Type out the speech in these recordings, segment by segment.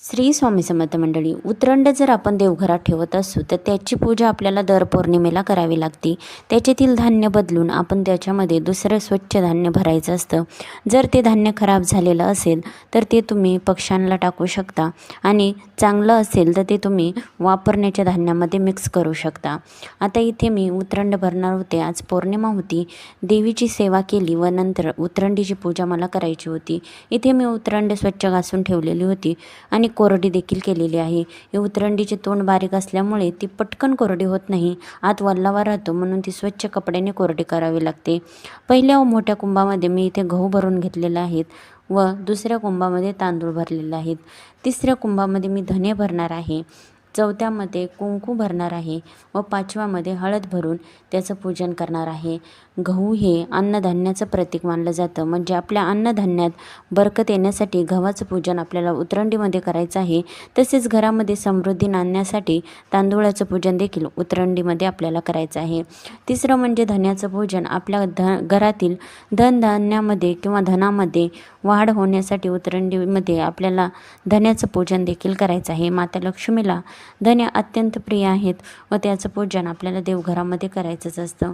श्री स्वामी समर्थ मंडळी, उतरंड जर आपण देवघरात ठेवत असू तर त्याची पूजा आपल्याला दर पौर्णिमेला करावी लागते। त्याच्यातील धान्य बदलून आपण त्याच्यामध्ये दुसरं स्वच्छ धान्य भरायचं असतं। जर ते धान्य खराब झालेलं असेल तर ते तुम्ही पक्ष्यांना टाकू शकता आणि चांगलं असेल तर ते तुम्ही वापरण्याच्या धान्यामध्ये मिक्स करू शकता। आता इथे मी उतरंड भरणार होते। आज पौर्णिमा होती, देवीची सेवा केली व नंतर उतरंडीची पूजा मला करायची होती। इथे मी उतरंड स्वच्छ घासून ठेवलेली होती आणि कोरडी देखील केलेली आहे। ही उतरंडीचे तोंड बारीक असल्यामुळे ती पटकन कोरडी होत नाही, आत वल्लावा राहतो, म्हणून ती स्वच्छ कपड्याने कोरडी करावी लागते। पहिल्या व मोठ्या कुंभामध्ये मी इथे गहू भरून घेतलेले आहेत व दुसऱ्या कुंभामध्ये तांदूळ भरलेले आहेत। तिसऱ्या कुंभामध्ये मी धने भरणार आहे, चौथ्यामध्ये कुंकू भरणार आहे व पाचव्यामध्ये हळद भरून त्याचं पूजन करणार आहे। गहू हे अन्नधान्याचं प्रतीक मानलं जातं, म्हणजे आपल्या अन्नधान्यात बरकत येण्यासाठी गव्हाचं पूजन आपल्याला उतरंडीमध्ये करायचं आहे। तसेच घरामध्ये समृद्धी आणण्यासाठी तांदूळाचं पूजन देखील उतरंडीमध्ये आपल्याला करायचं आहे। तिसरं म्हणजे धन्याचं पूजन, आपल्या घरातील धनधान्यामध्ये किंवा धनामध्ये वाढ होण्यासाठी उतरंडीमध्ये आपल्याला धन्याचं पूजन देखील करायचं आहे। माता लक्ष्मीला धन्य अत्यंत प्रिय आहेत व त्याचं पूजन आपल्याला देवघरामध्ये करायचंच असतं।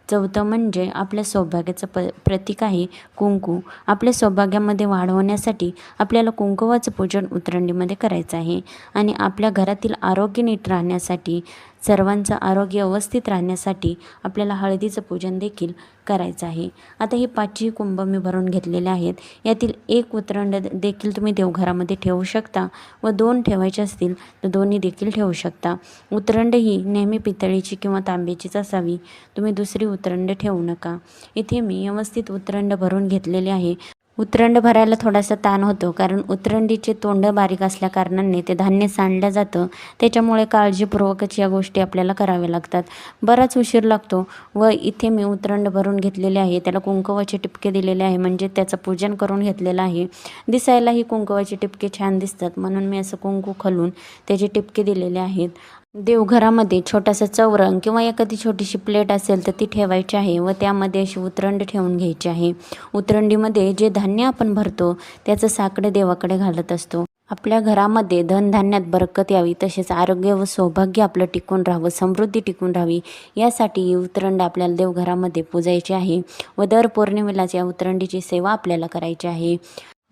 चौथं म्हणजे आपल्या सौभाग्याचं प्रतीक आहे कुंकू। आपल्या सौभाग्यामध्ये वाढ होण्यासाठी आपल्याला कुंकुवाचं पूजन उतरंडीमध्ये करायचं आहे आणि आपल्या घरातील आरोग्य नीट राहण्यासाठी, सर्वांचं आरोग्य व्यवस्थित राहण्यासाठी आपल्याला हळदीचं पूजन देखील करायचं आहे। आता ही पाचही कुंभ मी भरून घेतलेले आहेत। यातील एक उतरंड देखील तुम्ही देवघरामध्ये ठेवू शकता व दोन ठेवायचे असतील तर दोन्ही देखील ठेवू शकता। उतरंड ही नेहमी पितळीची किंवा तांब्याचीच असावी, तुम्ही दुसरी उतरंड ठेवू नका। इथे मी व्यवस्थित उतरंड भरून घेतलेले आहे। उतरंड भरायला थोडासा ताण होतो, कारण उतरंडीचे तोंड बारीक असल्या कारणाने ते धान्य सांडलं जातं, त्याच्यामुळे काळजीपूर्वकच या गोष्टी आपल्याला कराव्या लागतात। बराच उशीर लागतो व इथे मी उतरंड भरून घेतलेले आहे, त्याला कुंकुवाचे टिपके दिलेले आहे, म्हणजे त्याचं पूजन करून घेतलेलं आहे। दिसायलाही कुंकुवाचे टिपके छान दिसतात, म्हणून मी असं कुंकू खालून त्याचे टिपके दिलेले आहेत। देवघरामध्ये छोटासा चौरंग किंवा एखादी छोटीशी प्लेट असेल तर ती ठेवायची आहे व त्यामध्ये अशी उतरंड ठेवून घ्यायची आहे। उतरंडीमध्ये जे धान्य आपण भरतो त्याचं साकडं देवाकडे घालत असतो। आपल्या घरामध्ये धनधान्यात बरकत यावी, तसेच आरोग्य व सौभाग्य आपलं टिकून राहावं, समृद्धी टिकून राहावी, यासाठी उतरंड आपल्याला देवघरामध्ये पूजायची आहे व दर पौर्णिमेलाच या उतरंडीची सेवा आपल्याला करायची आहे।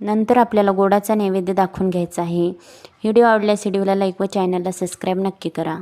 नंतर आपल्याला गोडाचा नैवेद्य दाखवून घ्यायचा आहे। व्हिडिओ आवडल्यास व्हिडिओला लाईक व चॅनलला सबस्क्राईब नक्की करा।